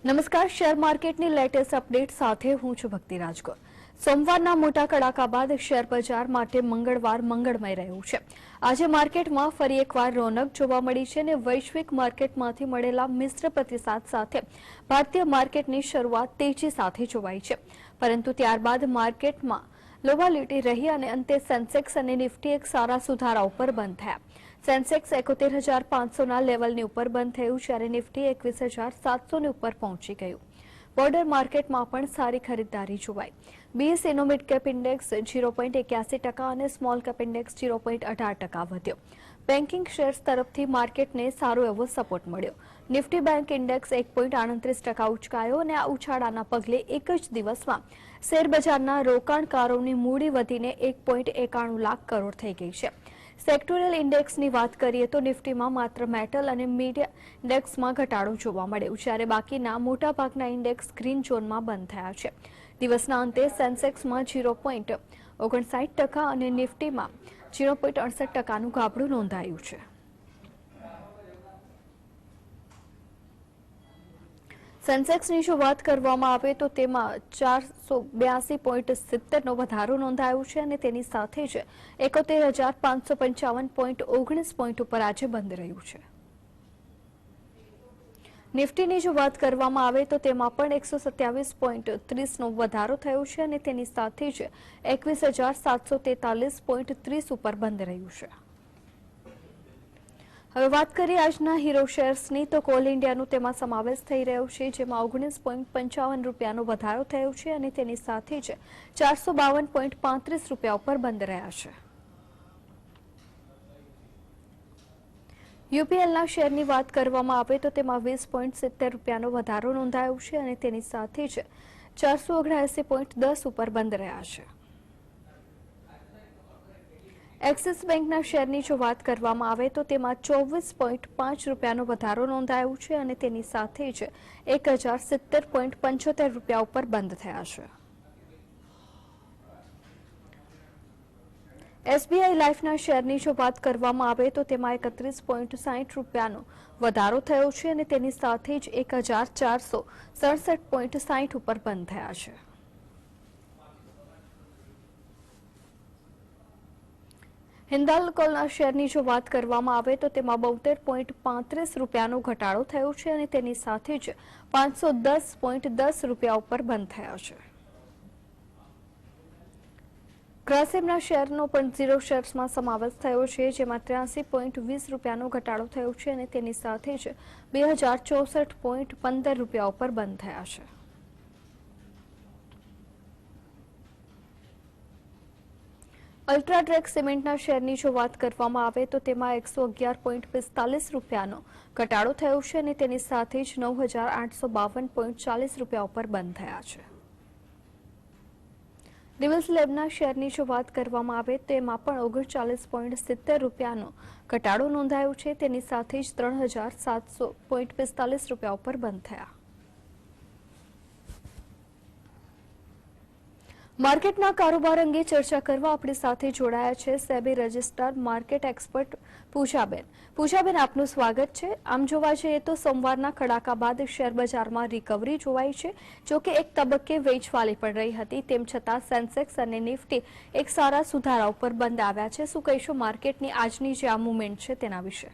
નમસ્કાર, શેર માર્કેટની latest update સાથે હું છું ભક્તિ રાજકોર। સોમવારના મોટા કડાકા બાદ શેર બજાર માટે મંગળવાર મંગળમય રહ્યું છે। આજે માર્કેટમાં ફરી એકવાર રોનક જોવા મળી છે અને વૈશ્વિક માર્કેટમાંથી મળેલા મિશ્ર પ્રતિસાદ સાથે ભારતીય માર્કેટની શરૂઆત તેજી સાથે જોવાઈ છે, પરંતુ ત્યારબાદ માર્કેટમાં લોવાલિટી રહી અને અંતે સેન્સેક્સ અને નિફ્ટી એક સારા સુધારા ઉપર બંધ થયા। સેન્સેક્સ 71,500 ના લેવલની ઉપર બંધ થયું, જ્યારે નિફ્ટી 21,700 ની ઉપર પહોંચી ગયું। બોર્ડર માર્કેટમાં પણ સારી ખરીદદારી જોવાઈ। બીએસઈ નો મિડ કેપ ઇન્ડેક્સ 0.81% અને સ્મોલ કેપ ઇન્ડેક્સ 0.18% વધ્યો। બેન્કિંગ શેર્સ તરફથી માર્કેટને સારો એવો સપોર્ટ મળ્યો। નિફ્ટી બેંક ઇન્ડેક્સ 1.38% ઉચકાયો અને આ ઉછાળાના પગલે એક જ દિવસમાં શેરબજારના રોકાણકારોની મૂડી વધીને 1.91 લાખ કરોડ થઈ ગઈ છે। સેક્ટોરલ ઇન્ડેક્સની વાત કરીએ તો નિફ્ટીમાં માત્ર મેટલ અને મીડિયા ઇન્ડેક્સમાં ઘટાડો જોવા મળ્યો, જ્યારે બાકીના મોટાભાગના ઇન્ડેક્સ ગ્રીન ઝોનમાં બંધ થયા છે। દિવસના અંતે સેન્સેક્સમાં 0.59% અને નિફ્ટીમાં 0.68%નું ગાબડું નોંધાયું છે। સેન્સેક્સની જો વાત કરવામાં આવે તો તેમાં 482.70 નો વધારો નોંધાયો છે અને તેની સાથે જ 71,555.19 પોઈન્ટ ઉપર આજે બંધ રહ્યું છે। નિફ્ટીની જો વાત કરવામાં આવે તો તેમાં પણ 127.30 નો વધારો થયો છે અને તેની સાથે જ 21,743.30 ઉપર બંધ રહ્યું છે। હવે વાત કરીએ આજના હીરો શેર્સની તો કોલ ઇન્ડિયાનો તેમાં સમાવેશ થઈ રહ્યો છે, જેમાં 19.55 રૂપિયાનો વધારો થયો છે અને તેની સાથે જ 452.35 રૂપિયા ઉપર બંધ રહ્યા છે। યુપીએલના શેરની વાત કરવામાં આવે તો તેમાં 20.70 રૂપિયાનો વધારો નોંધાયો છે અને તેની સાથે જ 479.10 ઉપર બંધ રહ્યા છે। એક્સિસ બેંકના શેરની જો વાત કરવામાં આવે તો તેમાં 24.5 રૂપિયાનો વધારો નોંધાયો છે અને તેની સાથે જ 1,070.75 રૂપિયા ઉપર બંધ થયા છે। એસબીઆઈ લાઈફના શેરની જો વાત કરવામાં આવે તો તેમાં 31.60 રૂપિયાનો વધારો થયો છે અને તેની સાથે જ 1,467.60 ઉપર બંધ થયા છે। હિન્દાલ્કોના શેરની જો વાત કરવામાં આવે તો તેમાં 72.35 રૂપિયાનો ઘટાડો થયો છે અને તેની સાથે જ 510.10 રૂપિયા ઉપર બંધ થયા છે। ગ્રાસિમના શેરનો પણ ઝીરો શેર્સમાં સમાવેશ થયો છે, જેમાં 83.20 રૂપિયાનો ઘટાડો થયો છે અને તેની સાથે જ 2,064.15 રૂપિયા ઉપર બંધ થયા છે। અલ્ટ્રાટેક સિમેન્ટના શેરની જો વાત કરવામાં આવે તો તેમાં 111.45 રૂપિયાનો ઘટાડો થયો છે અને તેની સાથે જ 9,852.40 રૂપિયા ઉપર બંધ થયા છે। ડિવિલ્સ લેબના શેરની જો વાત કરવામાં આવે તો તેમાં પણ 39.70 રૂપિયાનો ઘટાડો નોંધાયો છે, તેની સાથે જ 3,700.45 રૂપિયા ઉપર બંધ થયા। માર્કેટના કારોબાર અંગે ચર્ચા કરવા આપણી સાથે જોડાયા છે સેબી રજિસ્ટ્રાર માર્કેટ એક્સપર્ટ પૂજાબેન। પૂજાબેન, આપનું સ્વાગત છે। આમ જોવા જઈએ તો સોમવારના કડાકા બાદ શેર બજારમાં રિકવરી જોવાઈ છે, જો કે એક તબક્કે વેચવાલી પણ રહી હતી, તેમ છતાં સેન્સેક્સ અને નિફ્ટી એક સારા સુધારા ઉપર બંધ આવ્યા છે। શું કહીશું માર્કેટની આજની જે આ મુવમેન્ટ છે તેના વિશે?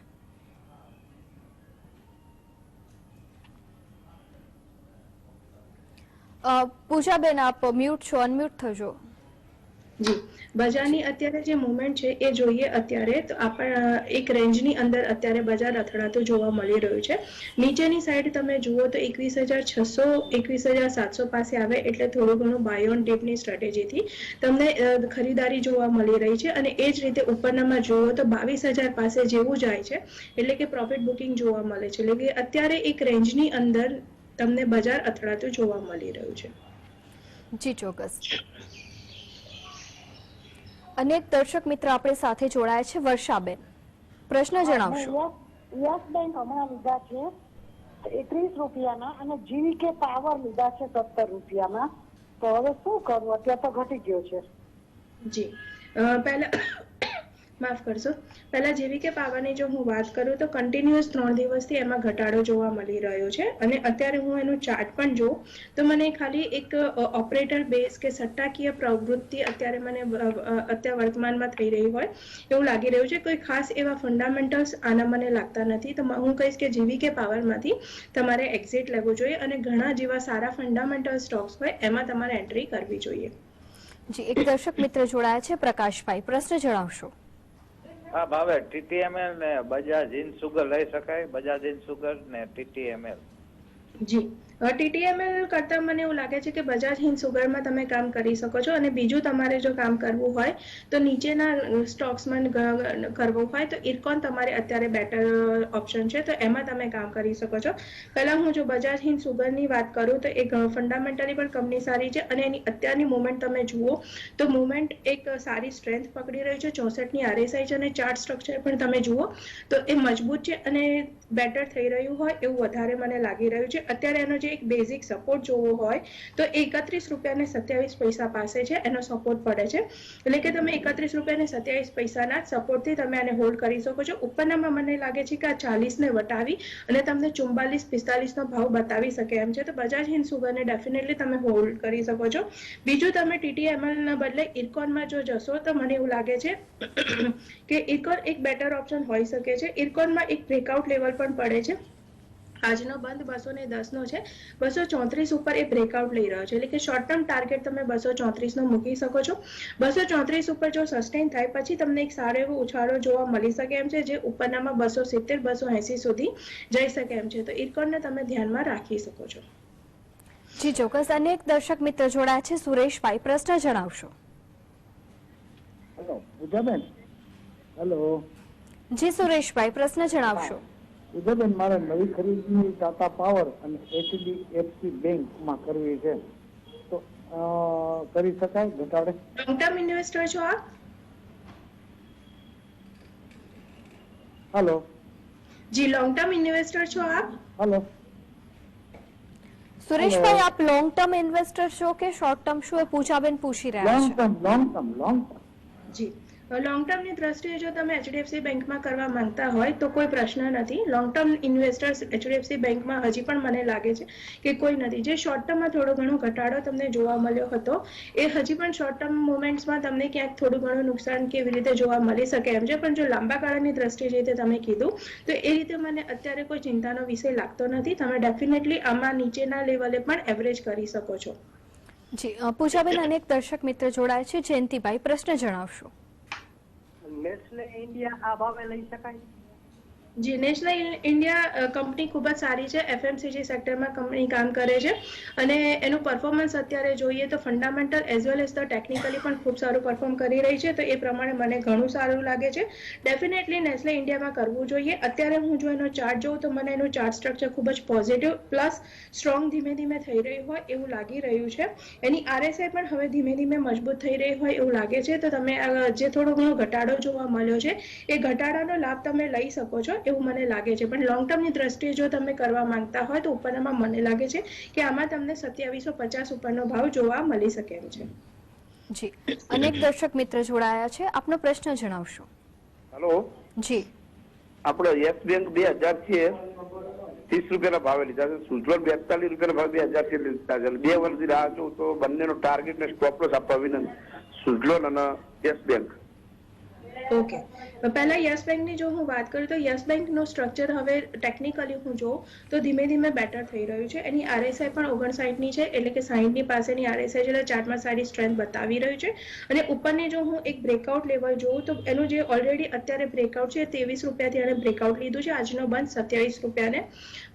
પૂજાબેન, આપ મ્યુટ છો, અનમ્યુટ થજો। જી, બજારની અત્યારે જે મુવમેન્ટ છે એ જોઈએ અત્યારે તો એક રેન્જની અંદર અત્યારે બજાર અથડાતું જોવા મળી રહ્યું છે। નીચેની સાઈડ તમે જુઓ તો 21,600 21,700 પાસે આવે એટલે થોડું ઘણું બાય ઓન ડિપની સ્ટ્રેટેજીથી તમને ખરીદારી જોવા મળી રહી છે અને એ જ રીતે ઉપરનામાં જુઓ તો 22,000 પાસે જેવું જાય છે એટલે કે પ્રોફિટ બુકિંગ જોવા મળે છે। એટલે કે અત્યારે એક રેન્જની અંદર તમને બજાર અથડાતું જોવા મળી રહ્યું છે। જી ચોક્કસ। અનેક દર્શક મિત્ર આપણી સાથે જોડાયા છે। વર્ષાબેન, પ્રશ્ન જણાવશો? યસ બેંક હમણાં લીધા છે 30 રૂપિયાના અને જીવીકે પાવર લીધા છે 17 રૂપિયામાં, તો હવે શું કરવું? અત્યારે તો ઘટી ગયો છે। જી, પહેલા માફ કરશો, પહેલા જેવીકે પાવરની જો હું વાત કરું તો કન્ટિન્યુઅસ 3 દિવસથી એમાં ઘટાડો જોવા મળી રહ્યો છે અને અત્યારે હું એનું ચાર્ટ પણ જોઉં તો મને ખાલી એક ઓપરેટર બેઝ કે સટ્ટાકીય પ્રવૃત્તિ અત્યારે મને અત્યારે વર્તમાનમાં થઈ રહી હોય એવું લાગી રહ્યું છે. કોઈ ખાસ એવા ફંડામેન્ટલ્સ આના મને લાગતા નથી, તો હું કહીશ કે જેવીકે પાવરમાંથી તમારે એક્ઝિટ લેવું જોઈએ અને ઘણા જેવા સારા ફંડામેન્ટલ સ્ટોક્સ હોય એમાં તમારે એન્ટ્રી કરવી જોઈએ. જી, એક દર્શક મિત્ર જોડાયા છે, પ્રકાશભાઈ, પ્રશ્ન જણાવશો. હા ભાવે, TTML ને બજાજ ઇન્સુગર લઈ શકાય? બજાજ ઇન્સુગર ને TTML. જી, TTML કરતાં મને એવું લાગે છે કે બજાજ હિન્દ સુગરમાં તમે કામ કરી શકો છો અને બીજું તમારે જો કામ કરવું હોય તો નીચેના સ્ટોક્સમાં કરવું હોય તો ઇરકોન તમારે અત્યારે બેટર ઓપ્શન છે, તો એમાં તમે કામ કરી શકો છો. પહેલાં હું જો બજાજ હિન્દ સુગરની વાત કરું તો એક ફંડામેન્ટલી પણ કંપની સારી છે અને એની અત્યારની મુવમેન્ટ તમે જુઓ તો મુવમેન્ટ એક સારી સ્ટ્રેન્થ પકડી રહી છે. 64ની RSI છે અને ચાર્ટ સ્ટ્રક્ચર પણ તમે જુઓ તો એ મજબૂત છે અને બેટર થઈ રહ્યું હોય એવું વધારે મને લાગી રહ્યું છે. અત્યારે એનો જે એક બેઝિક સપોર્ટ જોવો હોય તો 31 રૂપિયા ને 27 પૈસા પાસે છે, એનો સપોર્ટ પડે છે. એટલે કે તમે 31 રૂપિયા ને 27 પૈસાના સપોર્ટથી તમે આને હોલ્ડ કરી શકો છો. ઉપરનામાં મને લાગે છે કે આ 40 ને વટાવી અને તમને 44-45 નો ભાવ બતાવી શકે એમ છે, તો બજાજ હિન્દ સુગરને ડેફિનેટલી તમે હોલ્ડ કરી શકો છો. બીજું તમે TTML ના બદલે ઇરકોનમાં જો જશો તો મને એવું લાગે છે કે ઇરકોન એક બેટર ઓપ્શન હોઈ શકે છે. ઇરકોનમાં એક બ્રેકઆઉટ લેવલ પણ પડે છે. આજનો બંધ 210 નો છે, 234 ઉપર એ બ્રેકઆઉટ લઈ રહ્યો છે, એટલે કે શોર્ટ ટર્મ ટાર્ગેટ તમે 234 નો મૂકી શકો છો. 234 ઉપર જો સસ્ટેન થાય પછી તમને એક સારો એવો ઉછાળો જોવા મળી શકે એમ છે, જે ઉપરનામાં 270-280 સુધી જઈ શકે એમ છે, તો ઇરકોનને તમે ધ્યાનમાં રાખી શકો છો. જી ચોક્કસ. અનેક દર્શક મિત્ર જોડાયા છે, સુરેશભાઈ, પ્રશ્ન જણાવશો. હેલો પૂજાબેન. હેલો જી સુરેશભાઈ, પ્રશ્ન જણાવશો. પૂજાબેન, મારે નવી ખરીદી ટાટા પાવર અને HDFC બેંકમાં કરવી છે, તો કરી શકાય ઘટાડે? લોંગ ટર્મ ઇન્વેસ્ટર છો આપ? હેલો. જી, લોંગ ટર્મ ઇન્વેસ્ટર છો આપ? હેલો. સુરેશભાઈ, આપ લોંગ ટર્મ ઇન્વેસ્ટર છો કે શોર્ટ ટર્મ શું એ પૂજાબેન પૂછી રહ્યા છે? Long term. જી, લોંગ ટર્મની દ્રષ્ટિએ જો તમે HDFC બેંકમાં કરવા માંગતા હોય તો કોઈ પ્રશ્ન નથી. લોંગ ટર્મ ઇન્વેસ્ટર્સ HDFC બેંકમાં હજી પણ મને લાગે છે કે કોઈ નથી. જે શોર્ટ ટર્મમાં થોડો ઘણો ઘટાડો તમને જોવા મળ્યો હતો એ હજી પણ શોર્ટ ટર્મ મુવમેન્ટ્સમાં તમને ક્યાંક થોડું ઘણું નુકસાન કેવી રીતે જોવા મળી શકે એમ છે, પણ જો લાંબા ગાળાની દ્રષ્ટિએ જે રીતે તમે કીધું તો એ રીતે મને અત્યારે કોઈ ચિંતાનો વિષય લાગતો નથી. તમે ડેફિનેટલી આમાં નીચેના લેવલે પણ એવરેજ કરી શકો છો. જી પૂજાબેન, અનેક દર્શક મિત્ર જોડાય છે, જયંતિભાઈ, પ્રશ્ન જણાવશો. નેસ્લે ઇન્ડિયા આ ભાવે લઈ શકાય? જી, નેશનલ ઇન્ડિયા કંપની ખૂબ જ સારી છે. FMCG સેક્ટરમાં કંપની કામ કરે છે અને એનું પરફોર્મન્સ અત્યારે જોઈએ તો fundamental as well as the technically પણ ખૂબ સારું પરફોર્મ કરી રહી છે, તો એ પ્રમાણે મને ઘણું સારું લાગે છે. ડેફિનેટલી નેસ્લે ઇન્ડિયામાં કરવું જોઈએ. અત્યારે હું જો એનો ચાર્ટ જોઉં તો મને એનું ચાર્ટ સ્ટ્રક્ચર ખૂબ જ પોઝિટિવ પ્લસ સ્ટ્રોંગ ધીમે ધીમે થઈ રહ્યું હોય એવું લાગી રહ્યું છે. એની RSI પણ હવે ધીમે ધીમે મજબૂત થઈ રહી હોય એવું લાગે છે, તો તમે જે થોડો ઘણો ઘટાડો જોવા મળ્યો છે એ ઘટાડાનો લાભ તમે લઈ શકો છો એવું મને લાગે છે. પણ લોંગ ટર્મની દ્રષ્ટિએ જો તમે કરવા માંગતા હોય તો ઉપરનામાં મને લાગે છે કે આમાં તમને 2750 ઉપરનો ભાવ જોવા મળી શકે એમ છે. જી, અનેક દર્શક મિત્ર જોડાયા છે, આપનો પ્રશ્ન જણાવશો. હેલો જી, આપણે યસ બેંક 2000 છે 30 રૂપિયાના ભાવે લીધા છે, સુઝલોન 42 રૂપિયાના ભાવે 2000 થી લીધા છે. 2 વર્ષથી રાહ જોઉં તો બંનેનો ટાર્ગેટ ને સ્ટોપ લોસ આપવા વિનંતી. સુઝલોન અને યસ બેંક. ઓકે, પહેલા યસ બેંકની જો હું વાત કરું તો યસ બેંકનું સ્ટ્રક્ચર હવે ટેકનિકલી હું જોઉં તો ધીમે ધીમે બેટર થઈ રહ્યું છે. એની RSI પણ 59ની છે, એટલે કે 60ની પાસેની RSI છે, ચાર્ટમાં સારી સ્ટ્રેન્થ બતાવી રહ્યું છે. અને ઉપરની જો હું એક બ્રેકઆઉટ લેવલ જોઉં તો એનું જે ઓલરેડી અત્યારે બ્રેકઆઉટ છે 23 રૂપિયાથી એને બ્રેકઆઉટ લીધું છે. આજનો બંધ 27 રૂપિયા ને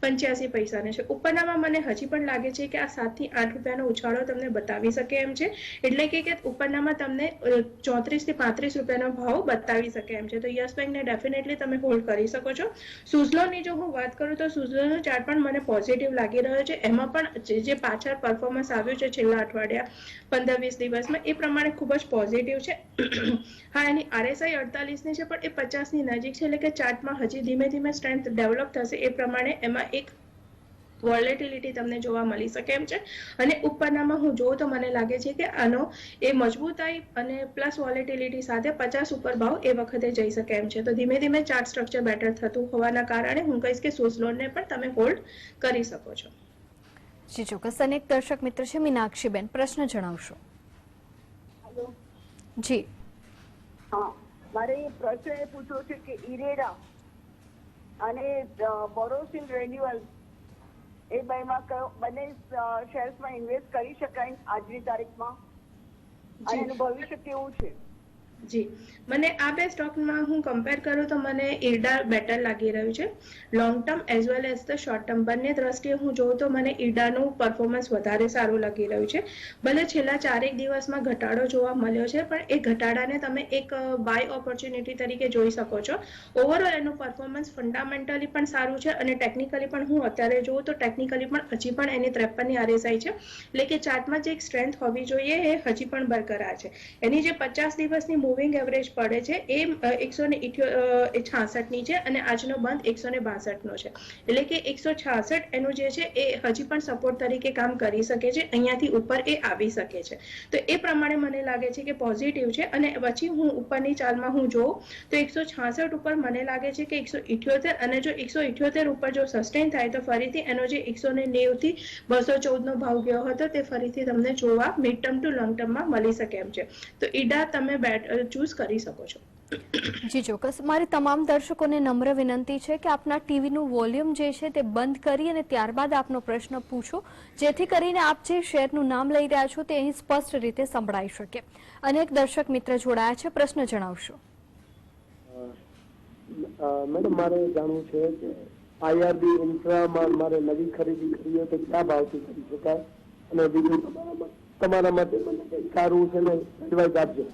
85 પૈસાને છે. ઉપરનામાં મને હજી પણ લાગે છે કે આ 7 થી 8 રૂપિયાનો ઉછાળો તમને બતાવી શકે એમ છે, એટલે કે ઉપરનામાં તમને 34 થી 35 રૂપિયાનો ભાવ બતાવી શકે એમ છે, તો યસ બેંકને ડેફિનેટલી તમે હોલ્ડ કરી શકો છો. સુઝલોનની જો હું વાત કરું તો સુઝલોનનો ચાર્ટ પણ મને પોઝિટિવ લાગી રહ્યો છે. એમાં પણ જે પાછળ પરફોર્મન્સ આવ્યું છે છેલ્લા અઠવાડિયા 15-20 દિવસમાં એ પ્રમાણે ખૂબ જ પોઝિટિવ છે. હા, એની RSI 48ની છે પણ એ 50ની નજીક છે, એટલે કે ચાર્ટમાં હજી ધીમે ધીમે સ્ટ્રેન્થ ડેવલપ થશે એ પ્રમાણે એમાં એક વોલેટિલિટી તમને જોવા મળી શકે એમ છે. અને ઉપરનામાં હું જોઉં તો મને લાગે છે કે આનો એ મજબૂતાઈ અને પ્લસ વોલેટિલિટી સાથે 50 ઉપર ભાવ એ વખતે જઈ શકે એમ છે. તો ધીમે ધીમે ચાર્ટ સ્ટ્રક્ચર બેટર થતું હોવાના કારણે હું કહીશ કે સોસલોનને પણ તમે હોલ્ડ કરી શકો છો. જી ચોક્કસ. અને એક દર્શક મિત્ર છે મીનાક્ષીબેન, પ્રશ્ન જણાવશો. હેલો. જી હા, મારે પ્રશ્ન એ પૂછવો છે કે ઇરેડા અને બોરોસિલ રેન્યુઅલ એ બેમાં બંને શેર્સમાં ઇન્વેસ્ટ કરી શકાય આજની તારીખમાં, અને એનું ભવિષ્ય કેવું છે? જી, મને આ બે સ્ટોકમાં હું કમ્પેર કરું તો મને ઈરડા બેટર લાગી રહ્યું છે. Long term as well as the short term બંને દ્રષ્ટિએ હું જોઉં તો મને ઈરડાનું પરફોર્મન્સ વધારે સારું લાગી રહ્યું છે. ભલે છેલ્લા 4 દિવસમાં ઘટાડો જોવા મળ્યો છે, પણ એ ઘટાડાને તમે એક બાય ઓપોર્ચ્યુનિટી તરીકે જોઈ શકો છો. ઓવરઓલ એનું પરફોર્મન્સ ફંડામેન્ટલી પણ સારું છે અને ટેકનિકલી પણ હું અત્યારે જોઉં તો ટેકનિકલી પણ હજી પણ એની 53ની RSI છે, એટલે કે ચાર્ટમાં જે એક સ્ટ્રેન્થ હોવી જોઈએ એ હજી પણ બરકરાર છે. એની જે 50 દિવસની મૂવિંગ એવરેજ પડે છે એ 166ની છે અને આજનો બંધ 162નો છે, એટલે કે 166 એનું જે છે એ હજી પણ સપોર્ટ તરીકે કામ કરી શકે છે. અહીંયાથી ઉપર એ આવી શકે છે. તો એ પ્રમાણે મને લાગે છે કે પોઝિટિવ છે. અને પછી હું ઉપરની ચાલમાં હું જોઉં તો 166 ઉપર મને લાગે છે કે 178, અને જો 178 ઉપર જો સસ્ટેન થાય તો ફરીથી એનો જે 190 થી 214નો ભાવ ગયો હતો તે ફરીથી તમને જોવા મિડ ટર્મ ટુ લોંગ ટર્મમાં મળી શકે એમ છે. તો ઈડા તમે ચૂઝ કરી શકો છો. જી ચોક્કસ. મારી તમામ દર્શકોને નમ્ર વિનંતી છે કે આપના ટીવીનું વોલ્યુમ જે છે તે બંધ કરી અને ત્યારબાદ આપનો પ્રશ્ન પૂછો, જેથી કરીને આપ જે શેરનું નામ લઈ રહ્યા છો તે અહીં સ્પષ્ટ રીતે સંભળાઈ શકે. અનેક દર્શક મિત્ર જોડાયા છે, પ્રશ્ન જણાવશો. મેડમ, મારે જાણવું છે કે આઈઆરબી ઇન્ફ્રામાં મારે નવી ખરીદી કરવી હોય તો ક્યાં ભાવથી કરી શકાય, અને બીજું તમારા માટે મને કંઈ સારું છે ને એડવાઇસ આપજો.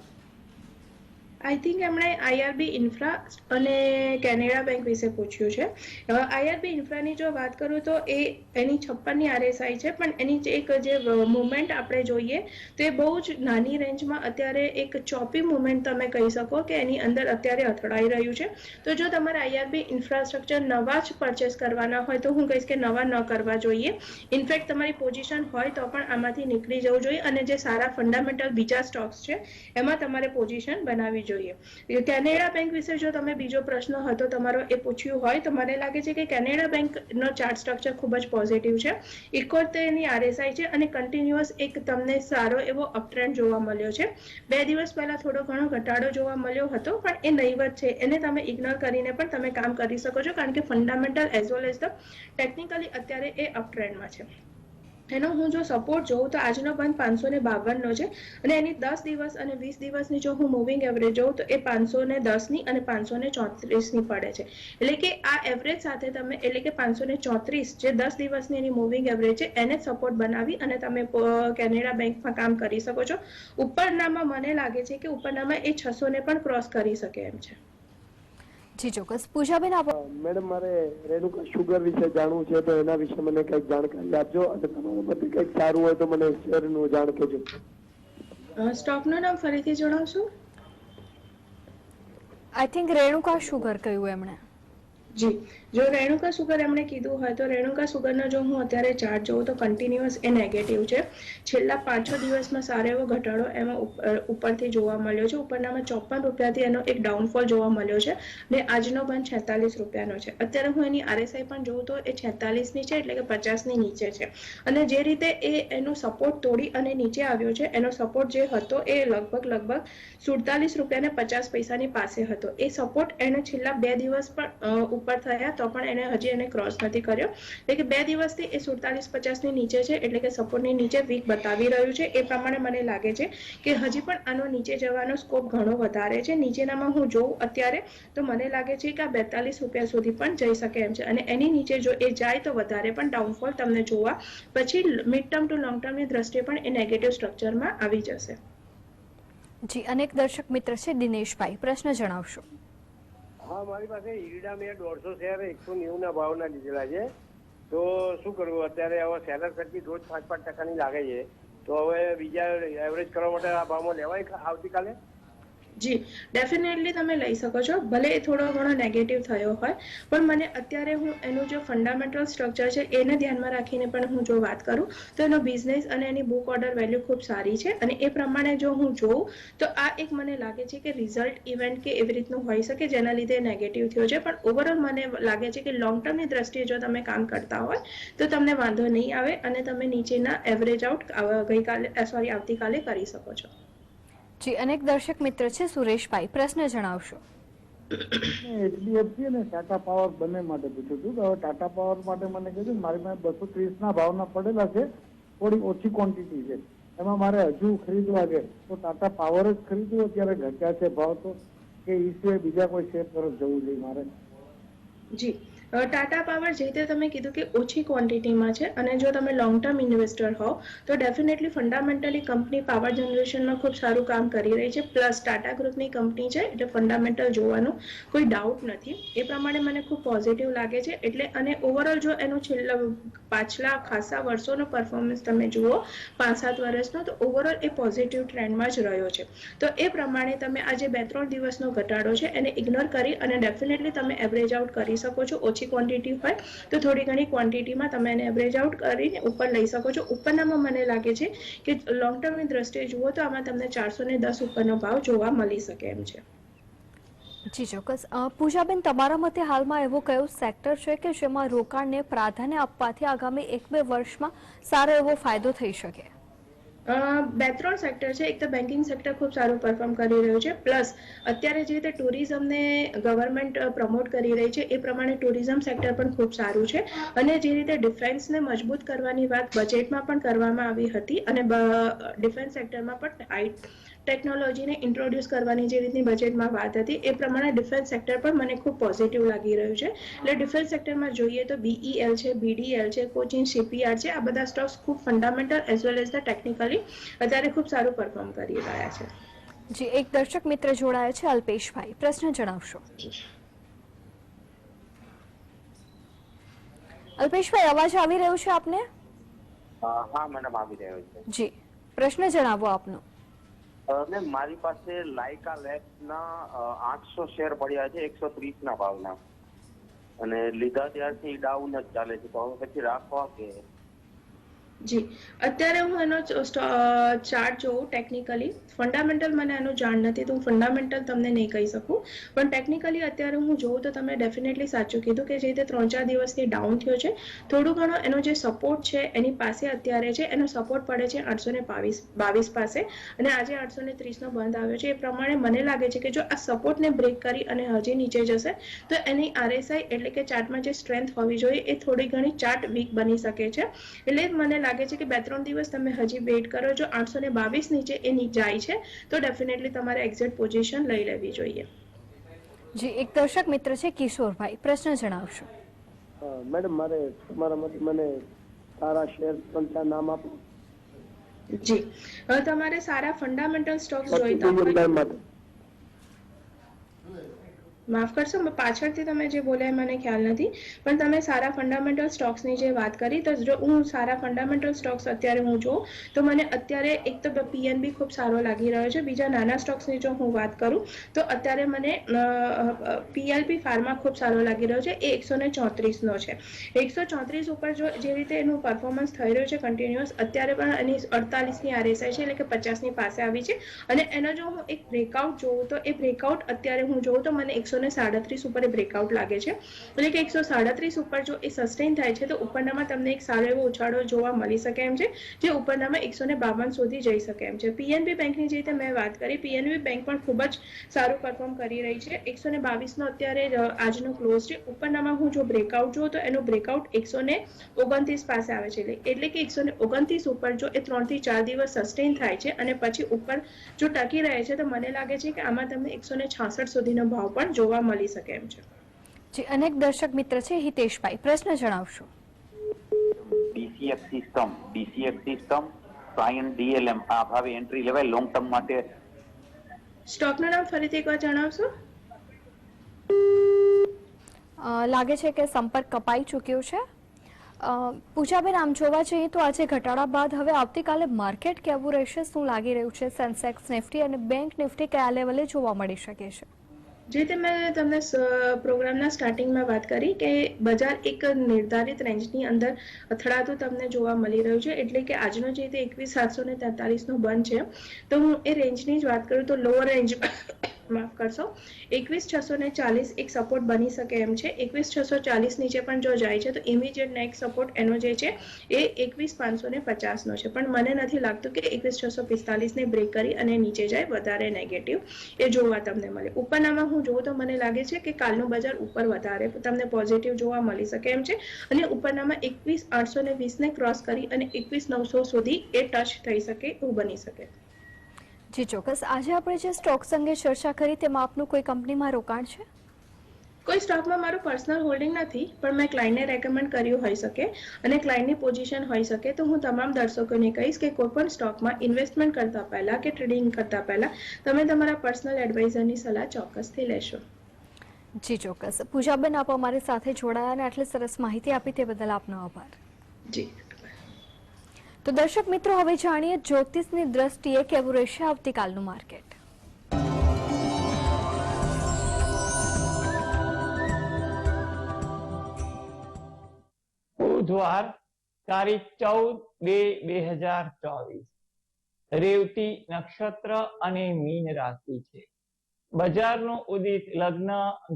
આઈ થિંક એમણે આઈઆરબી ઇન્ફ્રા અને કેનેડા બેંક વિશે પૂછ્યું છે. આઈઆરબી ઇન્ફ્રાની જો વાત કરું તો એ એની 56ની RSI છે, પણ એની એક જે મુવમેન્ટ આપણે જોઈએ તો એ બહુ જ નાની રેન્જમાં અત્યારે એક ચોપી મુવમેન્ટ તમે કહી શકો કે એની અંદર અત્યારે અથડાઈ રહ્યું છે. તો જો તમારે આઈઆરબી ઇન્ફ્રાસ્ટ્રક્ચર નવા જ પરચેસ કરવાના હોય તો હું કહીશ કે નવા ન કરવા જોઈએ. ઇનફેક્ટ તમારી પોઝિશન હોય તો પણ આમાંથી નીકળી જવું જોઈએ, અને જે સારા ફંડામેન્ટલ બીજા સ્ટોક્સ છે એમાં તમારે પોઝિશન બનાવવી જોઈએ. કેનેડા બેંક વિશે જો તમે બીજો પ્રશ્ન હતો તમારો એ પૂછ્યું હોય તો મને લાગે છે કે કેનેડા બેંકનો ચાર્ટ સ્ટ્રક્ચર ખૂબ જ પોઝિટિવ છે. 71ની RSI છે અને કન્ટિન્યુઅસ એક તમને સારો એવો અપટ્રેન્ડ જોવા મળ્યો છે. 2 દિવસ પહેલા થોડો ઘણો ઘટાડો જોવા મળ્યો હતો, પણ એ નહીવત છે. એને તમે ઇગ્નોર કરીને પણ તમે કામ કરી શકો છો, કારણ કે fundamental as well as the technically અત્યારે એ અપટ્રેન્ડમાં છે. એનો હું જો સપોર્ટ જોઉં તો આજનો બંધ 552નો છે, અને એની 10 દિવસ અને 20 દિવસની જો હું મૂવિંગ એવરેજ જોઉં તો એ 510ની અને 534ની પડે છે. એટલે કે આ એવરેજ સાથે તમે, એટલે કે 534 જે 10 દિવસની એની મૂવિંગ એવરેજ છે એને સપોર્ટ બનાવી અને તમે કેનેડા બેંકમાં કામ કરી શકો છો. ઉપરનામાં મને લાગે છે કે ઉપરનામાં એ 600ને પણ ક્રોસ કરી શકે એમ છે. જી ચોક્કસ. પૂજાબેન, આપ મેડમ, મારે રેણુકા શુગર વિશે જાણવું છે તો એના વિશે મને કંઈક જાણકારી આપજો, અને તમારા માટે કંઈક સારું હોય તો મને શેરનું જાણ કરજો. સ્ટોકનું નામ ફરીથી જણાવશો? આઈ થિંક રેણુકા શુગર કહ્યું એમણે. જી, જો રેણુકા સુગર એમણે કીધું હોય તો રેણુકા સુગરનો જો હું અત્યારે ચાર્ટ જોઉં તો કન્ટિન્યુઅસ એ નેગેટિવ છે. છેલ્લા 5-6 દિવસમાં સારો એવો ઘટાડો એમાં ઉપરથી જોવા મળ્યો છે. ઉપરનામાં 54 રૂપિયાથી એનો એક ડાઉનફોલ જોવા મળ્યો છે, અને આજનો બંધ 46 રૂપિયાનો છે. અત્યારે હું એની RSI પણ જોઉં તો એ 46ની છે, એટલે કે 50ની નીચે છે. અને જે રીતે એ એનું સપોર્ટ તોડી અને નીચે આવ્યો છે, એનો સપોર્ટ જે હતો એ લગભગ 47 રૂપિયા ને 50 પૈસાની પાસે હતો. એ સપોર્ટ એને છેલ્લા 2 દિવસ પણ ઉપર થયા તો પણ એને હજી એને ક્રોસ નથી કર્યો. એટલે કે 2 દિવસથી એ 47-50ની નીચે છે, એટલે કે સપોર્ટની નીચે વીક બતાવી રહ્યું છે. એ પ્રમાણે મને લાગે છે કે હજી પણ આનો નીચે જવાનો સ્કોપ ઘણો વધારે છે. નીચેનામાં હું જોઉં અત્યારે તો મને લાગે છે કે આ 42 રૂપિયા સુધી પણ જઈ શકે એમ છે, અને એની નીચે જો એ જાય તો વધારે પણ ડાઉનફોલ તમને જોવા પછી મિડ ટર્મ ટુ લોંગ ટર્મની દ્રષ્ટિએ પણ એ નેગેટિવ સ્ટ્રક્ચરમાં આવી જશે. જી, અનેક દર્શક મિત્ર છે દિનેશભાઈ, પ્રશ્ન જણાવશો. હા, મારી પાસે ઈરડા મેં 150 શેર 190ના ભાવના લીધેલા છે. તો શું કરવું અત્યારે? હવે સેલર સર્કિટ રોજ 5-5% લાગે છે, તો હવે બીજા એવરેજ કરવા માટે આ ભાવમાં લેવાય આવતીકાલે? જી ડેફિનેટલી તમે લઈ શકો છો, ભલે એ થોડો ઘણો નેગેટિવ થયો હોય, પણ મને અત્યારે હું એનું જે ફંડામેન્ટલ સ્ટ્રક્ચર છે એને ધ્યાનમાં રાખીને પણ હું જો વાત કરું તો એનો બિઝનેસ અને એની બુક ઓર્ડર વેલ્યુ ખૂબ સારી છે, અને એ પ્રમાણે જો હું જોઉં તો આ એક મને લાગે છે કે રિઝલ્ટ ઇવેન્ટ કે એવી રીતનું હોઈ શકે જેના લીધે નેગેટિવ થયો છે, પણ ઓવરઓલ મને લાગે છે કે લોંગ ટર્મની દ્રષ્ટિએ જો તમે કામ કરતા હોય તો તમને વાંધો નહીં આવે અને તમે નીચેના એવરેજ આઉટ આવતીકાલે કરી શકો છો. જી, અનેક દર્શક મિત્ર છે. સુરેશભાઈ, પ્રશ્ન જણાવશો. HDFC અને ટાટા પાવર બંને માટે પૂછ્યું હતું. હવે ટાટા પાવર માટે મને કીધું મારી પાસે 230 ના ભાવના પડેલા છે, થોડી ઓછી ક્વોન્ટિટી છે, એમાં મારે હજુ ખરીદવા છે તો ટાટા પાવર જ ખરીદવું અત્યારે ઘટ્યા છે ભાવ તો, કે એ સિવાય બીજા કોઈ શેર તરફ જવું જોઈએ મારે? જી, ટાટા પાવર જે રીતે તમે કીધું કે ઓછી ક્વોન્ટિટીમાં છે, અને જો તમે લોંગ ટર્મ ઇન્વેસ્ટર હો તો ડેફિનેટલી ફંડામેન્ટલી કંપની પાવર જનરેશનમાં ખૂબ સારું કામ કરી રહી છે, પ્લસ ટાટા ગ્રુપની કંપની છે એટલે ફંડામેન્ટલ જોવાનો કોઈ ડાઉટ નથી. એ પ્રમાણે મને ખૂબ પોઝિટિવ લાગે છે. એટલે અને ઓવરઓલ જો એનું પાછલા ખાસા વર્ષોનો પરફોર્મન્સ તમે જુઓ 5-7 વર્ષનો, તો ઓવરઓલ એ પોઝિટિવ ટ્રેન્ડમાં જ રહ્યો છે. તો એ પ્રમાણે તમે આજે 2-3 દિવસનો ઘટાડો છે એને ઇગ્નોર કરી અને ડેફિનેટલી તમે એવરેજ આઉટ કરી શકો છો. ઓછી ક્વોન્ટિટી હોય તો થોડી ઘણી ક્વોન્ટિટીમાં તમે એને એવરેજ આઉટ કરીને ઉપર લઈ શકો છો. ઉપરનામાં મને લાગે છે કે લોંગ ટર્મની દ્રષ્ટિએ જુઓ તો આમાં તમને 410 ઉપરનો ભાવ જોવા મળી શકે એમ છે. જી ચોક્કસ. પૂજાબેન, તમારા મતે હાલમાં એવો કયો સેક્ટર છે કે જેમાં રોકાણને પ્રાધાન્ય આપવાથી આગામી 1-2 વર્ષમાં સારો એવો ફાયદો થઈ શકે? 2-3 સેક્ટર છે. એક તો બેન્કિંગ સેક્ટર ખૂબ સારું પરફોર્મ કરી રહ્યું છે, પ્લસ અત્યારે જે રીતે ટુરિઝમને ગવર્મેન્ટ પ્રમોટ કરી રહી છે એ પ્રમાણે ટુરિઝમ સેક્ટર પણ ખૂબ સારું છે, અને જે રીતે ડિફેન્સને મજબૂત કરવાની વાત બજેટમાં પણ કરવામાં આવી હતી અને ડિફેન્સ સેક્ટરમાં પણ હાઈ ટેકનોલોજીને ઇન્ટ્રોડ્યુસ કરવાની જે રીતની બજેટમાં વાત હતી એ પ્રમાણે ડિફેન્સ સેક્ટર પણ મને ખૂબ પોઝિટિવ લાગી રહ્યું છે. એટલે ડિફેન્સ સેક્ટરમાં જોઈએ તો BEL છે, BDL છે, કોચિન શિપયાર્ડ છે, આ બધા સ્ટોક્સ ખૂબ fundamental as well as the technically અત્યારે ખૂબ સારું પરફોર્મ કરી રહ્યા છે. જી, એક દર્શક મિત્ર જોડાયા છે. અલ્પેશભાઈ, પ્રશ્ન જણાવશો. અલ્પેશભાઈ, અવાજ આવી રહ્યો છે આપને? હા મેડમ, આવી રહ્યો છે. જી, પ્રશ્ન જણાવો આપનો. મેમ, મારી પાસે લાઇકા લેબ્સના 800 શેર પડ્યા છે 130 ના ભાવના, અને લીધા ત્યારથી ડાઉન જ ચાલે છે, તો હવે પછી રાખવા કે? જી, અત્યારે હું એનો ચાર્ટ જોઉં ટેકનિકલી, ફંડામેન્ટલ મને એનું જાણ નથી તો હું ફંડામેન્ટલ તમને નહીં કહી શકું, પણ ટેકનિકલી અત્યારે હું જોઉં તો તમે ડેફિનેટલી સાચું કીધું કે જે રીતે 3-4 દિવસથી ડાઉન થયો છે, થોડું ઘણો એનો જે સપોર્ટ છે એની પાસે અત્યારે છે, એનો સપોર્ટ પડે છે 822 પાસે, અને આજે 830 નો બંધ આવ્યો છે. એ પ્રમાણે મને લાગે છે કે જો આ સપોર્ટને બ્રેક કરી અને હજી નીચે જશે તો એની RSI એટલે કે ચાર્ટમાં જે સ્ટ્રેન્થ હોવી જોઈએ એ થોડી ઘણી ચાર્ટ વીક બની શકે છે. એટલે મને લાગે છે કે 2-3 દિવસ તમે હજી વેઇટ કરો. જો 822 નીચે એ જાય છે તો ડેફિનેટલી તમારે એક્ઝેક્ટ પોઝિશન લઈ લેવી જોઈએ. જી, એક દર્શક મિત્ર છે. કિશોરભાઈ, પ્રશ્ન જણાવશો. મેડમ, મારે તમારામાંથી મને સારા શેર 3-4 નામ આપો. જી, હવે તમારે સારા ફંડામેન્ટલ સ્ટોક્સ જોઈતા હોય, માફ કરશો પાછળથી તમે જે બોલ્યા મને ખ્યાલ નથી, પણ તમે સારા ફંડામેન્ટલ સ્ટોક્સની જે વાત કરી તો જો હું સારા ફંડામેન્ટલ સ્ટોક્સ અત્યારે હું જોઉં તો મને અત્યારે એક તો PNB ખૂબ સારો લાગી રહ્યો છે. બીજા નાના સ્ટોક્સની જો હું વાત કરું તો અત્યારે મને PLP ફાર્મા ખૂબ સારો લાગી રહ્યો છે. એ 134 નો છે. 134 ઉપર જો જે રીતે એનું પરફોર્મન્સ થઈ રહ્યું છે કન્ટિન્યુઅસ, અત્યારે પણ એની 48 ની RSI છે, એટલે કે 50 ની પાસે આવી છે, અને એનો જો હું એક બ્રેકઆઉટ જોઉં તો એ બ્રેકઆઉટ અત્યારે હું જોઉં તો મને 137 ઉપર એ બ્રેકઆઉટ લાગે છે, એટલે કે 137 ઉપર જો એ સસ્ટેન થાય છે તો ઉપરનામાં તમને એક સારો એવો ઉછાળો જોવા મળી શકે એમ છે, જે ઉપરનામાં 152 સુધી જઈ શકે એમ છે. PNB બેંકની જે રીતે મેં વાત કરી, PNB બેંક પણ ખૂબ જ સારું પરફોર્મ કરી રહી છે. 122 નો અત્યારે આજનો ક્લોઝ છે. ઉપરનામાં હું જો બ્રેકઆઉટ જોઉં તો એનો બ્રેકઆઉટ 129 પાસે આવે છે, એટલે કે 129 ઉપર જો એ 3 થી 4 દિવસ સસ્ટેન થાય છે અને પછી ઉપર જો ટકી રહે છે તો મને લાગે છે કે આમાં તમને 166 સુધીનો ભાવ પણ જોવા મળી શકે એમ છે. જી, અનેક દર્શક મિત્ર છે. હિતેશભાઈ, પ્રશ્ન જણાવશો. DCF સિસ્ટમ સાયન DLM આ ભાવે એન્ટ્રી લેવાય લોંગ ટર્મ માટે? સ્ટોકનું નામ ફરીથી એકવાર જણાવશો? લાગે છે કે સંપર્ક કપાઈ ચૂક્યો છે. પૂજાબેન, આમ જોવા જઈએ તો આજે ઘટાડા બાદ હવે આવતીકાલે માર્કેટ કેવું રહેશે, શું લાગી રહ્યું છે? સેન્સેક્સ, નિફ્ટી અને બેંક નિફ્ટી કયા લેવલે જોવા મળી શકે છે? જે તે મેં તમને પ્રોગ્રામના સ્ટાર્ટિંગમાં વાત કરી કે બજાર એક નિર્ધારિત રેન્જની અંદર અથડાતું તમને જોવા મળી રહ્યું છે, એટલે કે આજનો જે તે 21,743નો બંધ છે, તો હું એ રેન્જની જ વાત કરું તો લોઅર રેન્જ માફ કરશો 21,640 એક સપોર્ટ બની શકે એમ છે. 21,640 નીચે પણ જો જાય છે તો ઇમિડિયેટ નેક્સ્ટ સપોર્ટ એનો જે છે એ 21,550નો છે, પણ મને નથી લાગતું કે 21,645ને બ્રેક કરી અને નીચે જાય વધારે નેગેટિવ એ જોવા તમને મળે. ઉપરનામાં હું જોઉં તો મને લાગે છે કે કાલનું બજાર ઉપર વધારે તમને પોઝિટિવ જોવા મળી શકે એમ છે, અને ઉપરનામાં 21,820ને ક્રોસ કરી અને 21,900 સુધી એ ટચ થઈ શકે એવું બની શકે. જી ચોક્કસ. આજે આપણે જે સ્ટોક્સ અંગે ચર્ચા કરી તેમાં આપનું કોઈ કંપનીમાં રોકાણ છે? કોઈ સ્ટોકમાં મારું પર્સનલ હોલ્ડિંગ નથી, પણ મેં ક્લાયન્ટને રેકમેન્ડ કર્યું હોઈ શકે અને ક્લાયન્ટની પોઝિશન હોઈ શકે, તો હું તમામ દર્શકોને કહીશ કે કોઈ પણ સ્ટોકમાં ઇન્વેસ્ટમેન્ટ કરતા પહેલા કે ટ્રેડિંગ કરતા પહેલા તમે તમારા પર્સનલ એડવાઇઝરની સલાહ ચોક્કસથી લેશો. જી ચોક્કસ. પૂજાબેન, આપ અમારી સાથે જોડાયા અને આટલી સરસ માહિતી આપી તે બદલ આપનો આભાર. જી. તો દર્શક મિત્રો, હવે જાણીએ જ્યોતિષની દ્રષ્ટિએ કેવું રહેશે આવતીકાલનું માર્કેટ. બુધવાર તારીખ 14/2/2024 રેવતી નક્ષત્ર અને મીન રાશિ છે. બજારનું ઉદિત લગ્ન,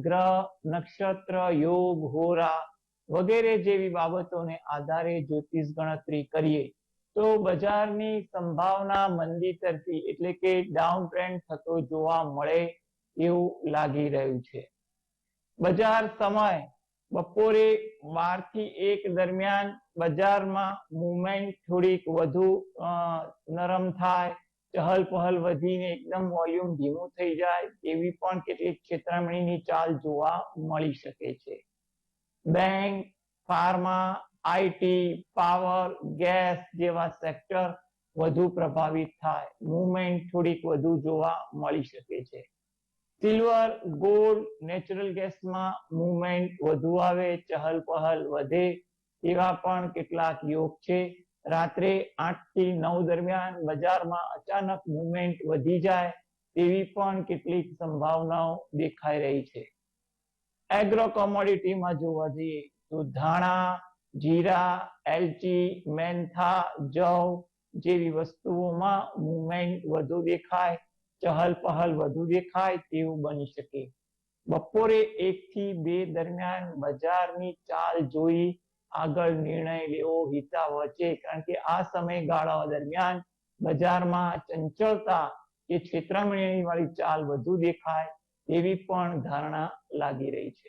ગ્રહ, નક્ષત્ર, યોગ, હોરા વગેરે જેવી બાબતોને આધારે જ્યોતિષ ગણતરી કરીએ તો બજારની સંભાવના મંદી તરફી એટલે કે ડાઉન ટ્રેન્ડ થતો જોવા મળે એવું લાગી રહ્યું છે. બજાર સમય બપોરે 12 થી 1 દરમિયાન બજારમાં મુવમેન્ટ થોડીક વધુ નરમ થાય, ચહલ પહલ વધીને એકદમ વોલ્યુમ ધીમું થઈ જાય એવી પણ કેટલીક છેતરામણીની ચાલ જોવા મળી શકે છે. Bank, pharma, IT, power, gas જેવા સેક્ટર વધુ પ્રભાવિત થાય, મુવમેન્ટ થોડીક વધુ જોવા મળી શકે છે. સિલ્વર, ગોલ્ડ, નેચરલ ગેસમાં મુવમેન્ટ વધુ આવે, ચહલ પહલ વધે એવા પણ કેટલાક યોગ છે. રાત્રે 8 થી 9 દરમિયાન બજારમાં અચાનક મુવમેન્ટ વધી જાય તેવી પણ કેટલીક સંભાવનાઓ દેખાઈ રહી છે. એગ્રો કોમોડિટીમાં જોવા જઈએ તો ધાણા, જીરા, એલચી, મેન્થા, જવ જેવી વસ્તુઓમાં મુવમેન્ટ વધુ દેખાય, ચહલ પહલ વધુ દેખાય તેવું બની શકે. બપોરે 1 થી 2 દરમિયાન બજારની ચાલ જોઈ આગળ નિર્ણય લેવો હિતાવહ છે, કારણ કે આ સમયગાળા દરમિયાન બજારમાં ચંચળતા કે છેતરામણી વાળી ચાલ વધુ દેખાય એવી પણ ધારણા લાગી રહી છે.